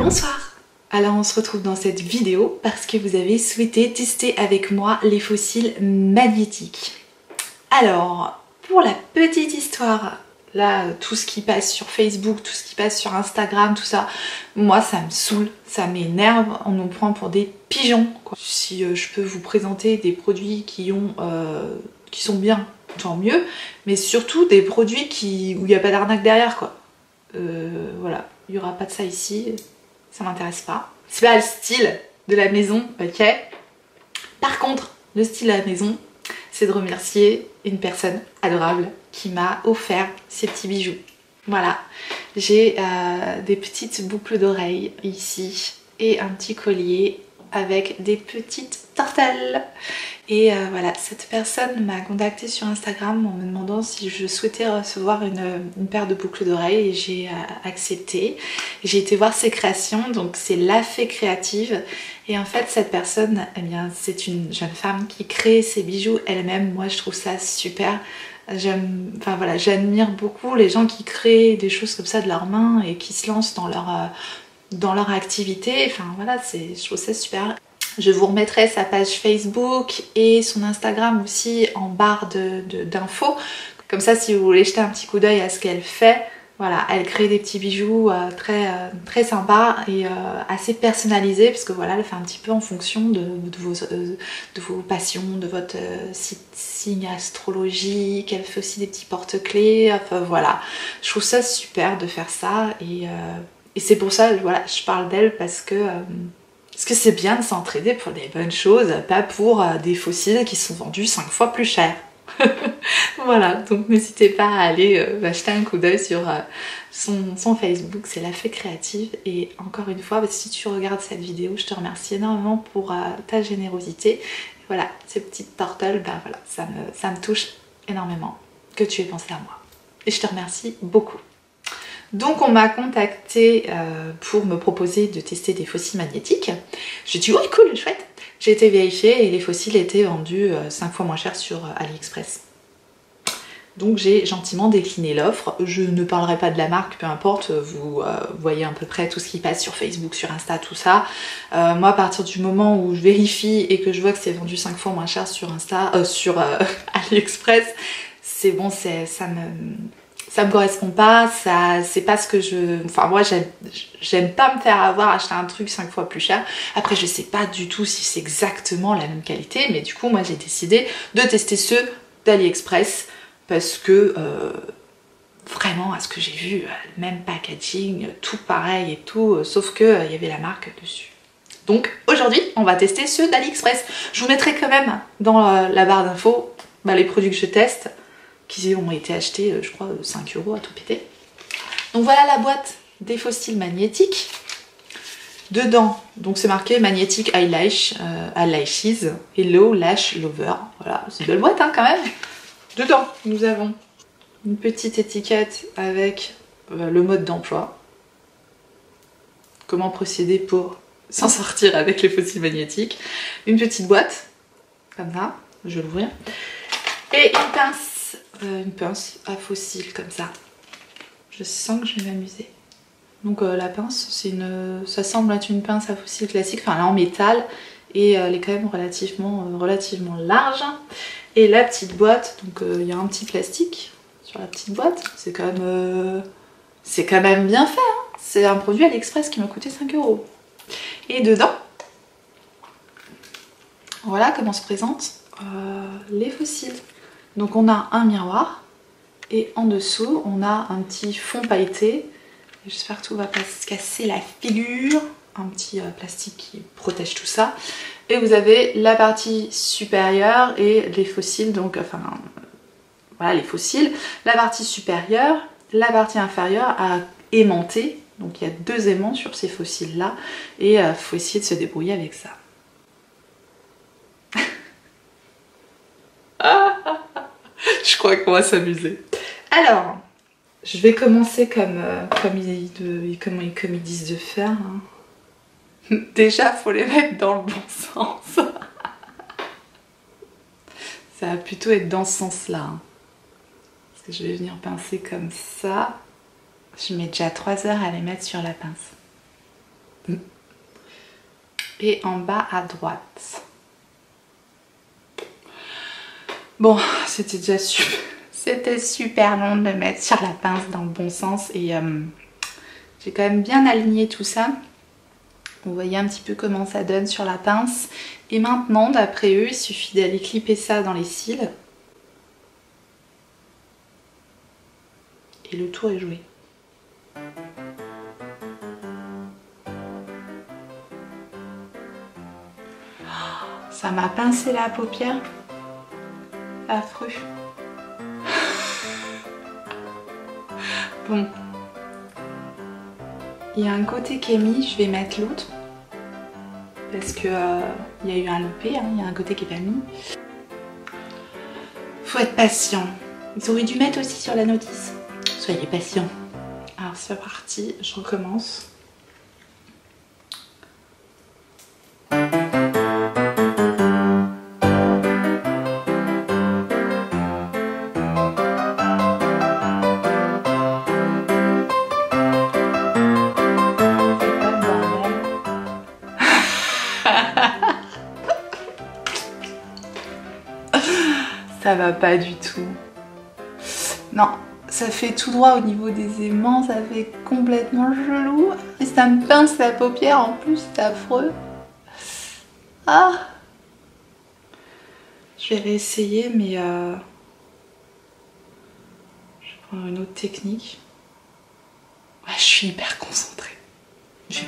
Bonsoir. Alors on se retrouve dans cette vidéo parce que vous avez souhaité tester avec moi les fossiles magnétiques. Alors, pour la petite histoire, là, tout ce qui passe sur Facebook, tout ce qui passe sur Instagram, tout ça, moi ça me saoule, ça m'énerve, on nous prend pour des pigeons, quoi. Si je peux vous présenter des produits qui sont bien, tant mieux, mais surtout des produits où il n'y a pas d'arnaque derrière, quoi. Voilà, il n'y aura pas de ça ici, ça m'intéresse pas. C'est pas le style de la maison, ok. Par contre, le style de la maison, c'est de remercier une personne adorable qui m'a offert ces petits bijoux. Voilà, j'ai des petites boucles d'oreilles ici et un petit collier avec des petites tortelles. Et voilà, cette personne m'a contactée sur Instagram en me demandant si je souhaitais recevoir une paire de boucles d'oreilles et j'ai accepté. J'ai été voir ses créations, donc c'est La Fée Créative. Et en fait cette personne, eh bien, c'est une jeune femme qui crée ses bijoux elle-même. Moi je trouve ça super. J'admire beaucoup les gens qui créent des choses comme ça de leurs mains et qui se lancent dans leur activité. Enfin voilà, je trouve ça super. Je vous remettrai sa page Facebook et son Instagram aussi en barre d'infos. Comme ça, si vous voulez jeter un petit coup d'œil à ce qu'elle fait, voilà, elle crée des petits bijoux très sympas et assez personnalisés, parce que voilà, elle fait un petit peu en fonction de vos passions, de votre signe astrologique. Elle fait aussi des petits porte-clés. Enfin voilà, je trouve ça super de faire ça et c'est pour ça, voilà, je parle d'elle parce que c'est bien de s'entraider pour des bonnes choses, pas pour des fossiles qui sont vendus 5 fois plus cher. Voilà, donc n'hésitez pas à aller jeter un coup d'œil sur son Facebook, c'est La Fée Créative. Et encore une fois, si tu regardes cette vidéo, je te remercie énormément pour ta générosité. Et voilà, ces petites tortelles, bah voilà, ça me touche énormément que tu aies pensé à moi. Et je te remercie beaucoup. Donc on m'a contacté pour me proposer de tester des fossiles magnétiques. J'ai dit oui, cool, chouette. J'ai été vérifier et les fossiles étaient vendus 5 fois moins cher sur AliExpress. Donc j'ai gentiment décliné l'offre. Je ne parlerai pas de la marque, peu importe, vous voyez à peu près tout ce qui passe sur Facebook, sur Insta, tout ça. Moi, à partir du moment où je vérifie et que je vois que c'est vendu 5 fois moins cher sur AliExpress, c'est bon, ça me correspond pas, c'est pas ce que enfin moi j'aime pas me faire avoir, acheter un truc 5 fois plus cher. Après je sais pas du tout si c'est exactement la même qualité, mais du coup moi j'ai décidé de tester ceux d'AliExpress parce que vraiment à ce que j'ai vu, le même packaging, tout pareil et tout, sauf que il y avait la marque dessus. Donc aujourd'hui on va tester ceux d'AliExpress. Je vous mettrai quand même dans la barre d'infos les produits que je teste, qui ont été achetés, je crois, 5 € à tout péter. Donc voilà la boîte des fossiles magnétiques. Dedans, donc c'est marqué Magnetic Eyelashes, Hello Lash Lover. Voilà, c'est une belle boîte hein, quand même. Dedans, nous avons une petite étiquette avec le mode d'emploi. Comment procéder pour s'en sortir avec les fossiles magnétiques. Une petite boîte, comme ça, je vais l'ouvrir. Et une pince à fossiles comme ça. Je sens que je vais m'amuser. Donc la pince, ça semble être une pince à fossiles classique, enfin elle est en métal et elle est quand même relativement large. Et la petite boîte, donc il y a un petit plastique sur la petite boîte. C'est quand même bien fait. Hein. C'est un produit AliExpress qui m'a coûté 5 €. Et dedans, voilà comment se présentent les fossiles. Donc on a un miroir et en dessous on a un petit fond pailleté. J'espère que tout va pas se casser la figure. Un petit plastique qui protège tout ça. Et vous avez la partie supérieure et les fossiles, donc enfin voilà les fossiles. La partie supérieure, la partie inférieure à aimanter. Donc il y a 2 aimants sur ces fossiles là et il faut essayer de se débrouiller avec ça. Je crois qu'on va s'amuser. Alors, je vais commencer comme ils disent de faire. Hein. Déjà, faut les mettre dans le bon sens. Ça va plutôt être dans ce sens-là. Hein. Parce que je vais venir pincer comme ça. Je mets déjà 3 heures à les mettre sur la pince. Et en bas à droite. Bon, c'était déjà super. C'était super long de le mettre sur la pince dans le bon sens. Et j'ai quand même bien aligné tout ça. Vous voyez un petit peu comment ça donne sur la pince. Et maintenant, d'après eux, il suffit d'aller clipper ça dans les cils. Et le tour est joué. Ça m'a pincé la paupière. Affreux. Bon. Il y a un côté qui est mis, je vais mettre l'autre. Parce que il y a eu un loupé, hein, il y a un côté qui n'est pas mis. Faut être patient. Ils auraient dû mettre aussi sur la notice. Soyez patient. Alors c'est parti, je recommence. Ça va pas du tout. Non, ça fait tout droit au niveau des aimants, ça fait complètement chelou. Et ça me pince la paupière en plus, c'est affreux. Ah! Je vais réessayer, mais je vais prendre une autre technique. Ouais, je suis hyper concentrée. Je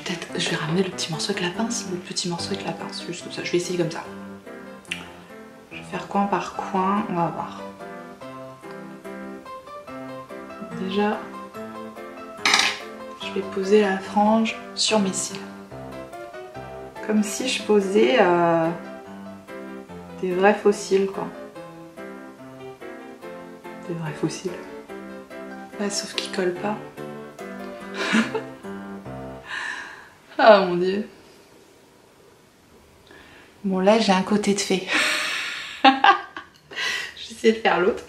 vais ramener le petit morceau avec la pince, le petit morceau avec la pince, juste comme ça. Je vais essayer comme ça. Je vais faire coin par coin, on va voir. Déjà, je vais poser la frange sur mes cils. Comme si je posais des vrais fossiles, quoi. Des vrais fossiles. Ouais, sauf qu'ils collent pas. Ah mon dieu. Bon, là, j'ai un côté de fée. Je vais essayer de faire l'autre.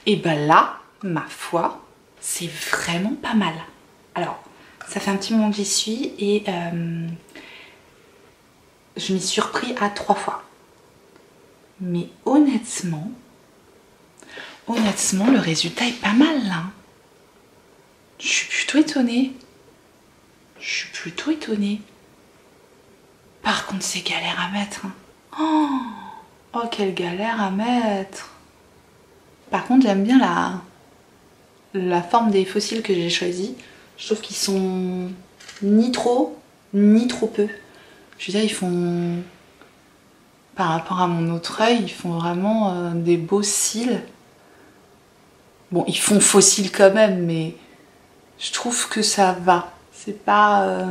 Et ben là, ma foi, c'est vraiment pas mal. Alors, ça fait un petit moment que j'y suis et je m'y suis repris à 3 fois. Mais honnêtement, le résultat est pas mal là. Je suis plutôt étonnée. Par contre, c'est galère à mettre. Oh, quelle galère à mettre. Par contre, j'aime bien la forme des fossiles que j'ai choisis. Je trouve qu'ils sont ni trop, ni trop peu. Je veux dire, ils font, par rapport à mon autre œil, ils font vraiment des beaux cils. Bon, ils font fossiles quand même, mais je trouve que ça va. C'est pas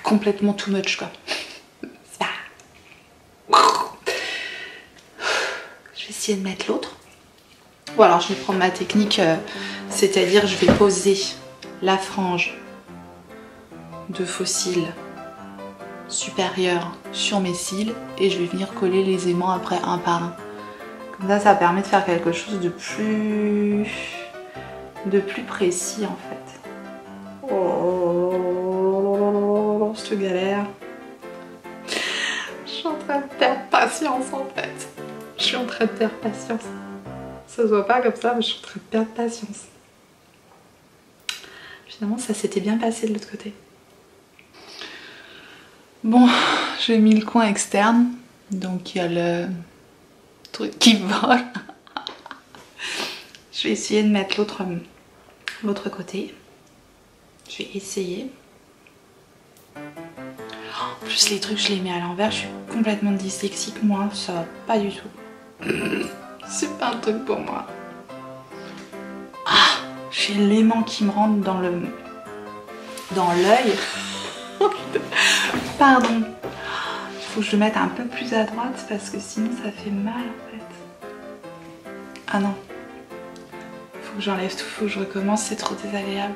complètement too much, quoi. C'est pas... Je vais essayer de mettre l'autre. Bon, alors je vais prendre ma technique, c'est-à-dire je vais poser la frange de faux cils supérieure sur mes cils et je vais venir coller les aimants après un par un. Comme ça permet de faire quelque chose de plus précis en fait. Oh, je te galère. Je suis en train de perdre patience en fait. Je suis en train de perdre patience. Ça se voit pas comme ça, mais je suis en train de perdre patience. Finalement, ça s'était bien passé de l'autre côté. Bon, j'ai mis le coin externe. Donc il y a le truc qui vole. Je vais essayer de mettre l'autre côté. Je vais essayer. En plus les trucs je les mets à l'envers, je suis complètement dyslexique moi, ça va pas du tout. C'est pas un truc pour moi. Ah, j'ai l'aimant qui me rentre dans l'œil. Pardon. Il faut que je le mette un peu plus à droite parce que sinon ça fait mal en fait. Ah non. Faut que j'enlève tout, faut que je recommence, c'est trop désagréable.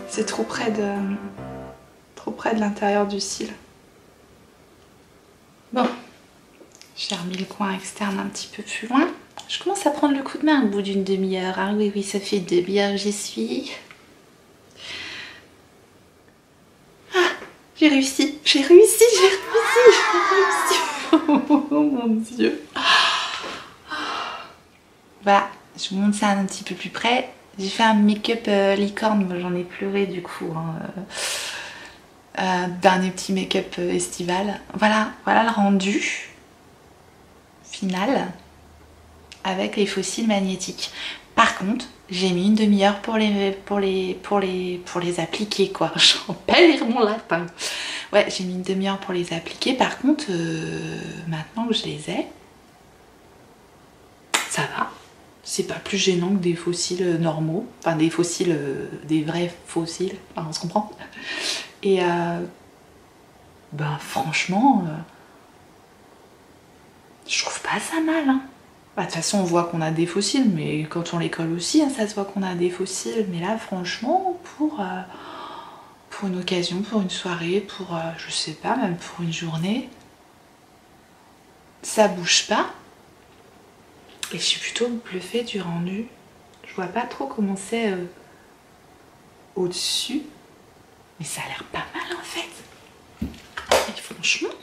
C'est trop près de l'intérieur du cil. Bon, j'ai remis le coin externe un petit peu plus loin. Je commence à prendre le coup de main au bout d'une demi-heure. Ah oui, ça fait une demi-heure que j'y suis. J'ai réussi, j'ai réussi, j'ai réussi, j'ai réussi. Oh mon Dieu. Voilà, je vous montre ça un petit peu plus près. J'ai fait un make-up licorne, j'en ai pleuré du coup. Dernier petit make-up estival. Voilà, voilà le rendu final avec les fossiles magnétiques. Par contre, j'ai mis une demi-heure pour les appliquer quoi. J'en perds mon latin. Ouais, j'ai mis une demi-heure pour les appliquer. Par contre, maintenant que je les ai, ça va. C'est pas plus gênant que des fossiles normaux. Enfin, des fossiles, des vrais fossiles. Enfin, on se comprend. Et ben franchement, je trouve pas ça mal. Hein. Bah, de toute façon, on voit qu'on a des fossiles, mais quand on les colle aussi, hein, ça se voit qu'on a des fossiles. Mais là, franchement, pour une occasion, pour une soirée, pour, je sais pas, même pour une journée, ça bouge pas. Et je suis plutôt bluffée du rendu. Je vois pas trop comment c'est au-dessus. Mais ça a l'air pas mal en fait. Et franchement,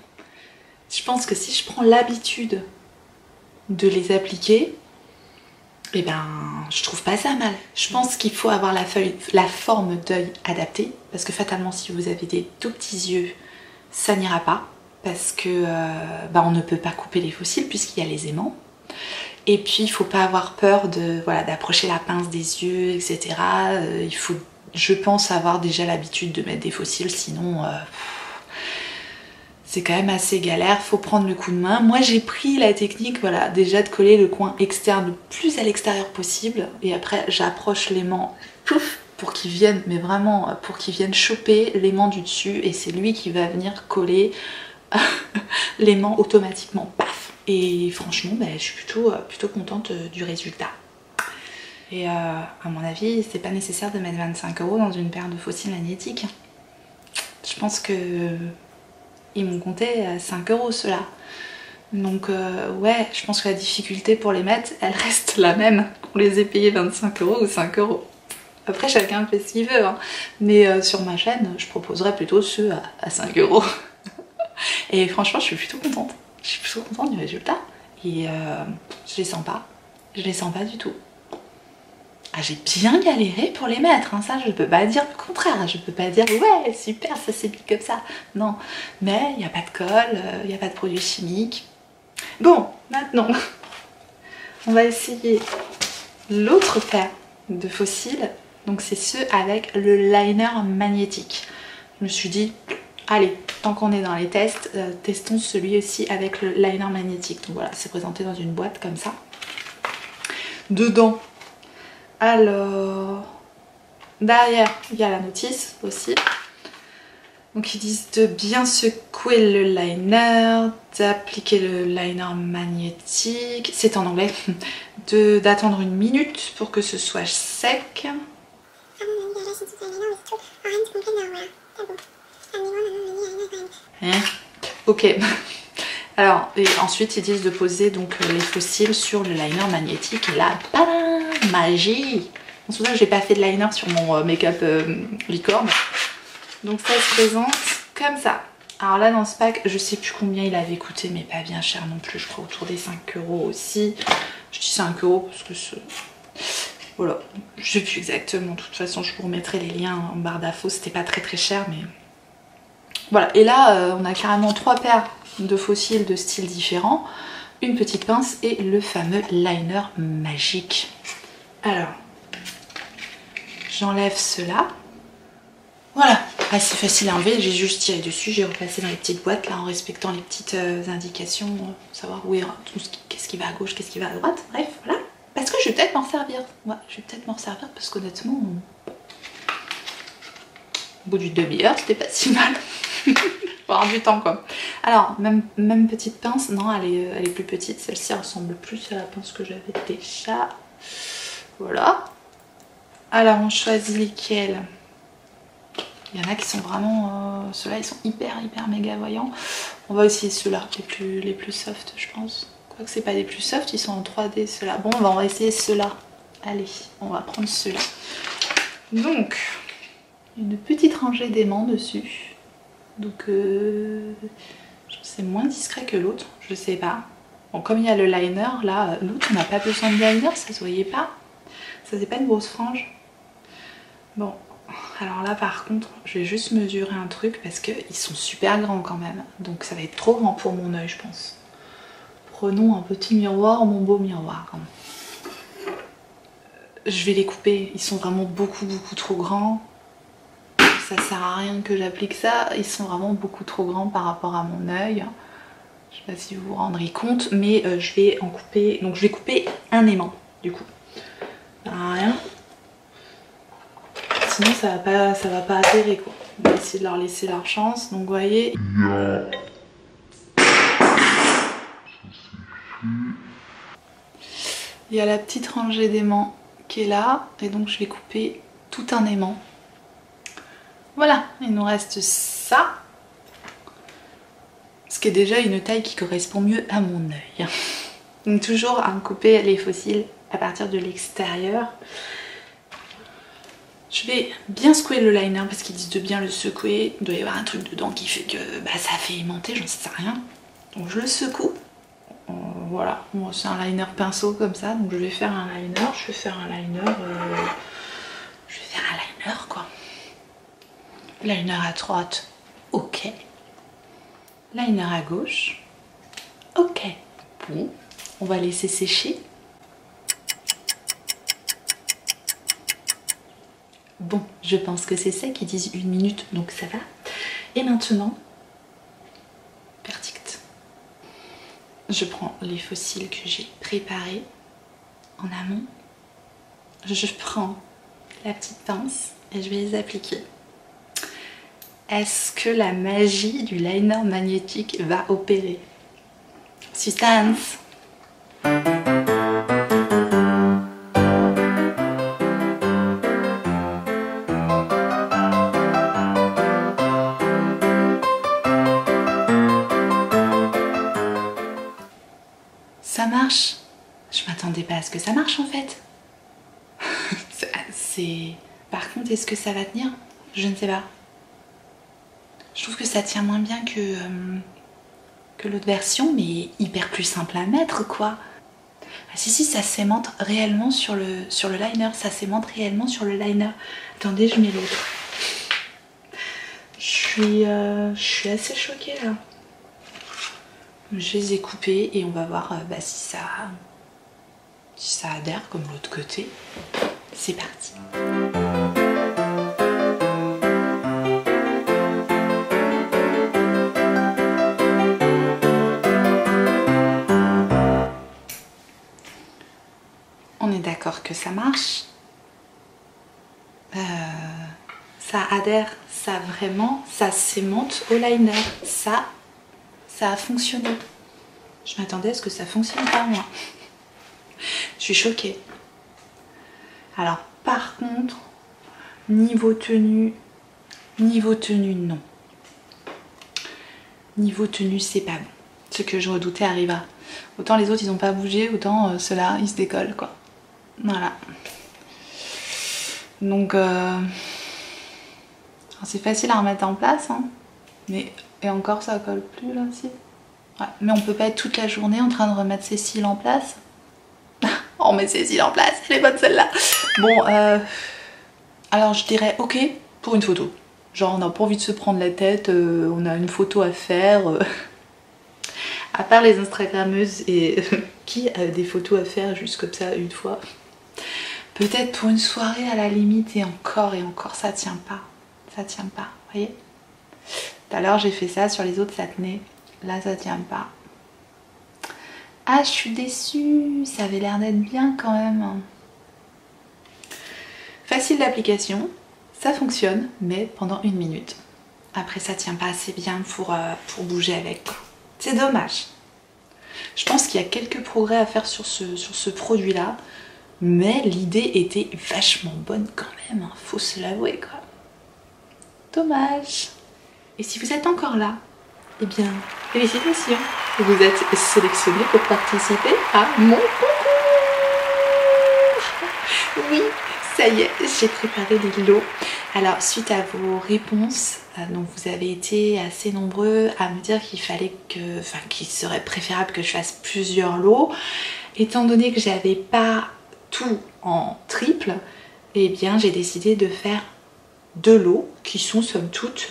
je pense que si je prends l'habitude de les appliquer, et ben je trouve pas ça mal. Je pense qu'il faut avoir la forme d'œil adaptée, parce que fatalement si vous avez des tout petits yeux, ça n'ira pas, parce que on ne peut pas couper les fossiles puisqu'il y a les aimants. Et puis il faut pas avoir peur d'approcher la pince des yeux, etc. Il faut, je pense, avoir déjà l'habitude de mettre des fossiles, sinon c'est quand même assez galère, faut prendre le coup de main. Moi j'ai pris la technique, voilà, déjà de coller le coin externe le plus à l'extérieur possible, et après j'approche l'aimant, pouf, pour qu'il vienne, mais vraiment pour qu'il vienne choper l'aimant du dessus, et c'est lui qui va venir coller l'aimant automatiquement, paf. Et franchement, je suis plutôt contente du résultat. Et à mon avis, c'est pas nécessaire de mettre 25 € dans une paire de fossiles magnétiques. Je pense que ils m'ont compté à 5 € ceux-là. Donc ouais, je pense que la difficulté pour les mettre, elle reste la même qu'on les ait payés 25 € ou 5 €. Après chacun fait ce qu'il veut, hein. Mais sur ma chaîne, je proposerais plutôt ceux à 5 €. Et franchement, je suis plutôt contente. Je suis plutôt contente du résultat. Et je les sens pas. Je les sens pas du tout. Ah, j'ai bien galéré pour les mettre, hein. Ça je peux pas dire le contraire, je peux pas dire ouais super ça s'est mis comme ça, non, mais il n'y a pas de colle, il n'y a pas de produits chimiques. Bon, maintenant on va essayer l'autre paire de fossiles, donc c'est ceux avec le liner magnétique. Je me suis dit allez, tant qu'on est dans les tests, testons celui aussi avec le liner magnétique. Donc voilà, c'est présenté dans une boîte comme ça. Dedans, alors, derrière, il y a la notice aussi. Donc ils disent de bien secouer le liner, d'appliquer le liner magnétique, c'est en anglais, d'attendre 1 minute pour que ce soit sec. Hein? Ok. Alors, et ensuite ils disent de poser donc les fossiles sur le liner magnétique et là, padam, magie. C'est pour ça que j'ai pas fait de liner sur mon make-up licorne. Donc ça se présente comme ça. Alors là dans ce pack, je sais plus combien il avait coûté, mais pas bien cher non plus, je crois autour des 5 € aussi. Je dis 5 € parce que c'est... Voilà, je sais plus exactement, de toute façon je vous remettrai les liens en barre d'infos, c'était pas très cher mais... Voilà, et là on a carrément 3 paires de fossiles de styles différents, une petite pince et le fameux liner magique. Alors, j'enlève cela. Voilà, assez facile à enlever, j'ai juste tiré dessus, j'ai replacé dans les petites boîtes là en respectant les petites indications, pour savoir où est qu'est-ce qui va à gauche, qu'est-ce qui va à droite, bref, voilà. Parce que je vais peut-être m'en servir, ouais, je vais peut-être m'en servir parce qu'honnêtement, au bout d'une demi-heure, c'était pas si mal. Faut avoir du temps quoi. Alors, même petite pince, non, elle est plus petite, celle-ci ressemble plus à la pince que j'avais déjà. Voilà. Alors, on choisit lesquels. Il y en a qui sont vraiment... ceux-là, ils sont hyper méga voyants. On va essayer ceux-là, les plus soft, je pense. Quoique c'est pas les plus soft, ils sont en 3D, ceux-là. Bon, on va essayer ceux-là. Allez, on va prendre ceux-là. Donc, une petite rangée d'aimants dessus. Donc c'est moins discret que l'autre, je sais pas. Bon, comme il y a le liner, là, l'autre on n'a pas besoin de liner, ça se voyait pas. Ça faisait pas une grosse frange. Bon, alors là par contre, je vais juste mesurer un truc parce qu'ils sont super grands quand même. Donc ça va être trop grand pour mon œil, je pense. Prenons un petit miroir, mon beau miroir. Je vais les couper, ils sont vraiment beaucoup trop grands. Ça sert à rien que j'applique ça, ils sont vraiment beaucoup trop grands par rapport à mon œil. Je sais pas si vous vous rendrez compte, mais je vais en couper. Donc je vais couper un aimant du coup. Ça sert à rien. Sinon ça va pas atterrir quoi. On va essayer de leur laisser leur chance. Donc vous voyez. Il y a la petite rangée d'aimants qui est là. Et donc je vais couper tout un aimant. Voilà, il nous reste ça. Ce qui est déjà une taille qui correspond mieux à mon œil. Donc toujours à couper les fossiles à partir de l'extérieur. Je vais bien secouer le liner parce qu'ils disent de bien le secouer. Il doit y avoir un truc dedans qui fait que ça fait aimanter, j'en sais rien. Donc je le secoue. Voilà, bon, c'est un liner pinceau comme ça, donc je vais faire un liner. Je vais faire un liner quoi. Liner à droite, ok. Liner à gauche, ok. Bon, on va laisser sécher. Bon, je pense que c'est ça qui disent 1 minute, donc ça va. Et maintenant, verdict. Je prends les fossiles que j'ai préparés en amont. Je prends la petite pince et je vais les appliquer. Est-ce que la magie du liner magnétique va opérer? Suspense! Ça marche. Je m'attendais pas à ce que ça marche en fait. Par contre, est-ce que ça va tenir? Je ne sais pas. Je trouve que ça tient moins bien que l'autre version, mais hyper plus simple à mettre quoi. Ah si, ça s'aimante réellement sur le liner. Ça s'aimante réellement sur le liner. Attendez, je mets l'autre. Je suis assez choquée là. Je les ai coupés et on va voir si ça adhère comme l'autre côté. C'est parti. On est d'accord que ça marche. Ça adhère, ça vraiment, ça s'aimante au liner. Ça a fonctionné. Je m'attendais à ce que ça fonctionne pas moi. Je suis choquée. Alors par contre, niveau tenue non. Niveau tenue c'est pas bon. Ce que je redoutais arriva. Autant les autres ils n'ont pas bougé, autant ceux-là ils se décollent quoi. Voilà. Donc c'est facile à remettre en place hein. Mais et encore ça colle plus là aussi. Ouais, mais on peut pas être toute la journée en train de remettre ses cils en place. On met ses cils en place, elle est bonne celle-là. Bon, alors je dirais ok pour une photo. Genre on n'a pas envie de se prendre la tête, on a une photo à faire. À part les Instagrammeuses et qui a des photos à faire juste comme ça une fois. Peut-être pour une soirée à la limite et encore ça tient pas. Ça tient pas, vous voyez. Tout à l'heure j'ai fait ça, sur les autres ça tenait. Là ça tient pas. Ah je suis déçue, ça avait l'air d'être bien quand même. Facile d'application, ça fonctionne, mais pendant 1 minute. Après ça tient pas assez bien pour bouger avec. C'est dommage. Je pense qu'il y a quelques progrès à faire sur ce produit là. Mais l'idée était vachement bonne quand même, hein, faut se l'avouer quoi. Dommage. Et si vous êtes encore là, eh bien, félicitations. Vous êtes sélectionné pour participer à mon concours. Oui, ça y est, j'ai préparé les lots. Alors suite à vos réponses, donc vous avez été assez nombreux à me dire qu'il fallait que, enfin qu'il serait préférable que je fasse plusieurs lots. Étant donné que j'avais pas tout en triple, eh bien j'ai décidé de faire 2 lots qui sont somme toute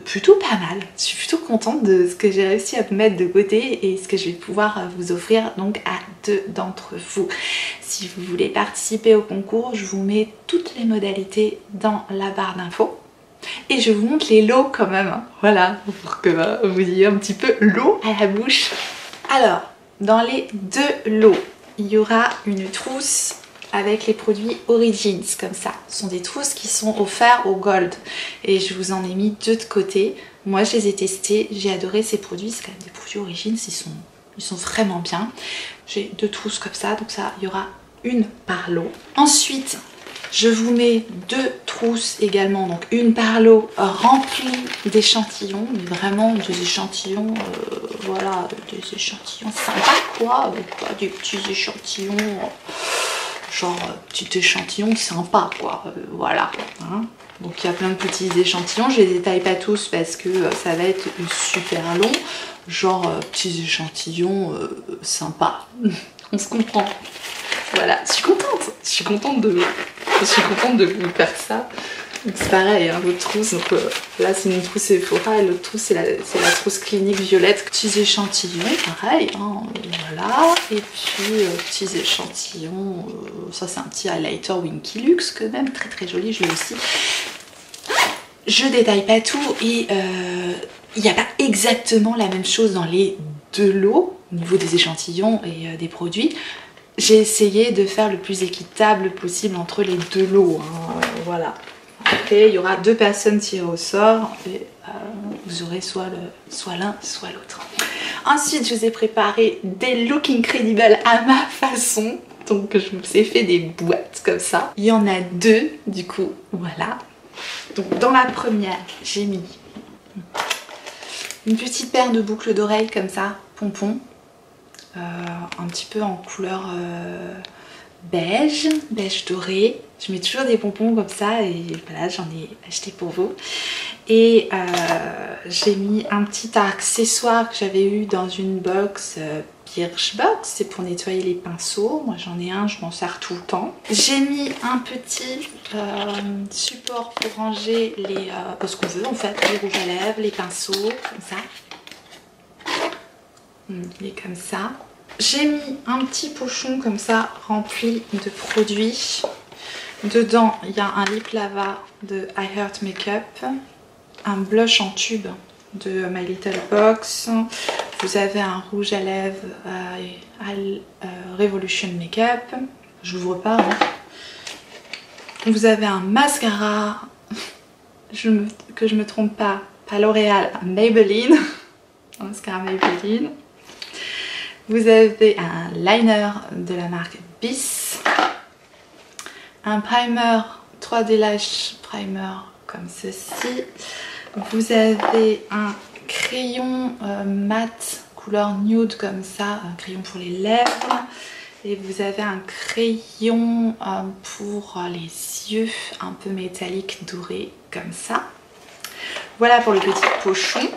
plutôt pas mal. Je suis plutôt contente de ce que j'ai réussi à mettre de côté et ce que je vais pouvoir vous offrir donc à 2 d'entre vous. Si vous voulez participer au concours, je vous mets toutes les modalités dans la barre d'infos. Et je vous montre les lots quand même, hein. Voilà, pour que vous ayez un petit peu l'eau à la bouche. Alors, dans les 2 lots, il y aura une trousse avec les produits Origins, comme ça. Ce sont des trousses qui sont offertes au Gold. Et je vous en ai mis 2 de côté. Moi, je les ai testés, j'ai adoré ces produits. C'est quand même des produits Origins, ils sont vraiment bien. J'ai 2 trousses comme ça, donc ça, il y aura une par lot. Ensuite, je vous mets 2 trousses également, donc une par lot remplies d'échantillons, mais vraiment des échantillons, voilà, des échantillons sympas quoi, pas des petits échantillons, genre petit échantillon sympa quoi, voilà. Hein. Donc il y a plein de petits échantillons, je les détaille pas tous parce que ça va être super long, genre petits échantillons sympas, on se comprend. Voilà, je suis contente de vous faire ça. C'est pareil, hein, l'autre trousse, donc là c'est une trousse Sephora et l'autre trousse c'est la trousse clinique violette. Petits échantillons, pareil, hein, voilà. Et puis petits échantillons, ça c'est un petit highlighter Winky Lux quand même, très très joli, je l'ai aussi. Je détaille pas tout et il n'y a pas exactement la même chose dans les 2 lots au niveau des échantillons et des produits. J'ai essayé de faire le plus équitable possible entre les 2 lots, hein, voilà. Après, il y aura 2 personnes tirées au sort et vous aurez soit l'un, soit l'autre. Ensuite, je vous ai préparé des looks incredibles à ma façon. Donc, je vous ai fait des boîtes comme ça. Il y en a 2, du coup, voilà. Donc, dans la première, j'ai mis une petite paire de boucles d'oreilles comme ça, pompons. Un petit peu en couleur beige doré. Je mets toujours des pompons comme ça et voilà, j'en ai acheté pour vous. Et j'ai mis un petit accessoire que j'avais eu dans une box Birchbox, c'est pour nettoyer les pinceaux. Moi j'en ai un, je m'en sers tout le temps. J'ai mis un petit support pour ranger ce qu'on veut en fait, les rouges à lèvres, les pinceaux, comme ça. Il est comme ça. J'ai mis un petit pochon comme ça rempli de produits. Dedans, il y a un lip lava de I Heart Makeup, un blush en tube de My Little Box. Vous avez un rouge à lèvres Revolution Makeup. Je n'ouvre pas. Hein. Vous avez un mascara, que je me trompe pas L'Oréal, Maybelline. Un mascara Maybelline. Vous avez un liner de la marque Bis, un primer 3D Lash Primer comme ceci. Vous avez un crayon mat couleur nude comme ça, un crayon pour les lèvres. Et vous avez un crayon pour les yeux, un peu métallique doré comme ça. Voilà pour le petit pochon.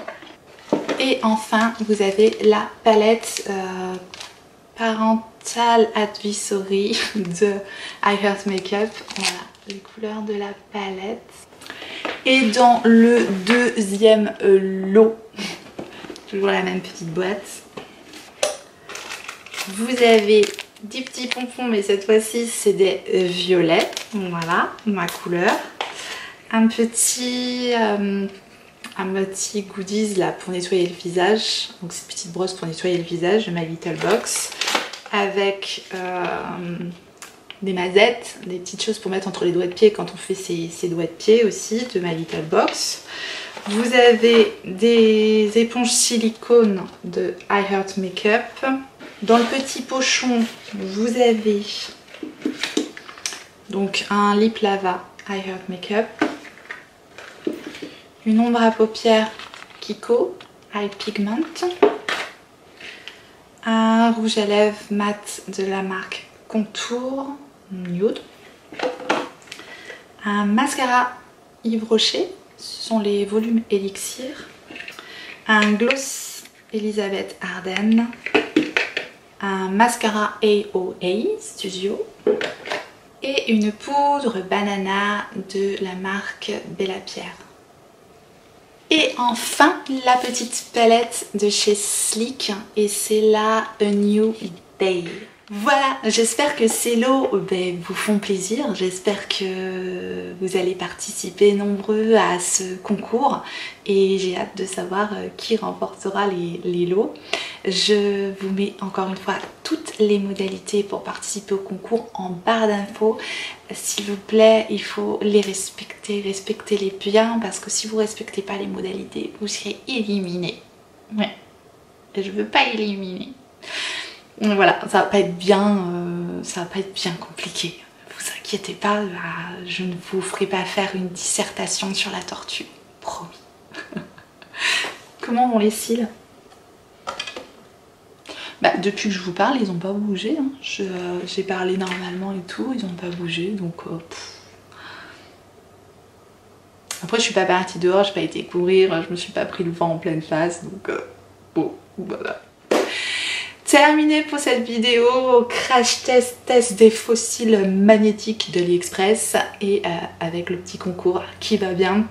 Et enfin, vous avez la palette Parental Advisory de I Heart Makeup. Voilà, les couleurs de la palette. Et dans le deuxième lot, toujours la même petite boîte, vous avez des petits pompons, mais cette fois-ci, c'est des violets. Voilà, ma couleur. Un petit goodies là pour nettoyer le visage, donc cette petite brosse pour nettoyer le visage de My Little Box avec des mazettes, des petites choses pour mettre entre les doigts de pied quand on fait ses doigts de pied aussi de My Little Box. Vous avez des éponges silicone de I Heart Makeup. Dans le petit pochon, vous avez donc un lip lava I Heart Makeup, une ombre à paupières Kiko Eye Pigment, un rouge à lèvres mat de la marque Contour Nude, un mascara Yves Rocher, ce sont les volumes Elixir. Un gloss Elisabeth Arden. Un mascara AOA Studio. Et une poudre banana de la marque Bella Pierre. Et enfin, la petite palette de chez Sleek, et c'est la A New Day. Voilà, j'espère que ces lots vous font plaisir, j'espère que vous allez participer nombreux à ce concours et j'ai hâte de savoir qui remportera les lots. Je vous mets encore une fois toutes les modalités pour participer au concours en barre d'infos. S'il vous plaît, il faut les respecter, respectez-les bien parce que si vous ne respectez pas les modalités, vous serez éliminé. Ouais, et je veux pas éliminer. Voilà, ça va pas être bien, compliqué. Vous inquiétez pas, je ne vous ferai pas faire une dissertation sur la tortue, promis. Comment vont les cils? Depuis que je vous parle, ils n'ont pas bougé. Hein. J'ai parlé normalement et tout, ils n'ont pas bougé, donc... Après, je suis pas partie dehors, j'ai pas été courir, je me suis pas pris le vent en pleine face, donc bon, voilà. Terminé pour cette vidéo crash test des fossiles magnétiques de AliExpress et avec le petit concours qui va bien.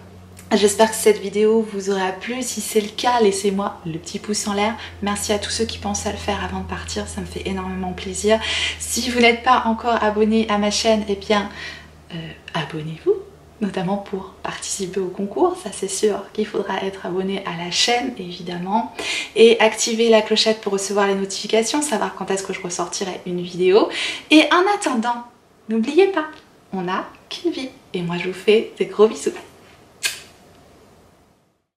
J'espère que cette vidéo vous aura plu. Si c'est le cas, laissez-moi le petit pouce en l'air. Merci à tous ceux qui pensent à le faire avant de partir, ça me fait énormément plaisir. Si vous n'êtes pas encore abonné à ma chaîne, eh bien abonnez-vous. Notamment pour participer au concours, ça c'est sûr qu'il faudra être abonné à la chaîne évidemment et activer la clochette pour recevoir les notifications, savoir quand est-ce que je ressortirai une vidéo. Et en attendant, n'oubliez pas, on n'a qu'une vie et moi je vous fais des gros bisous.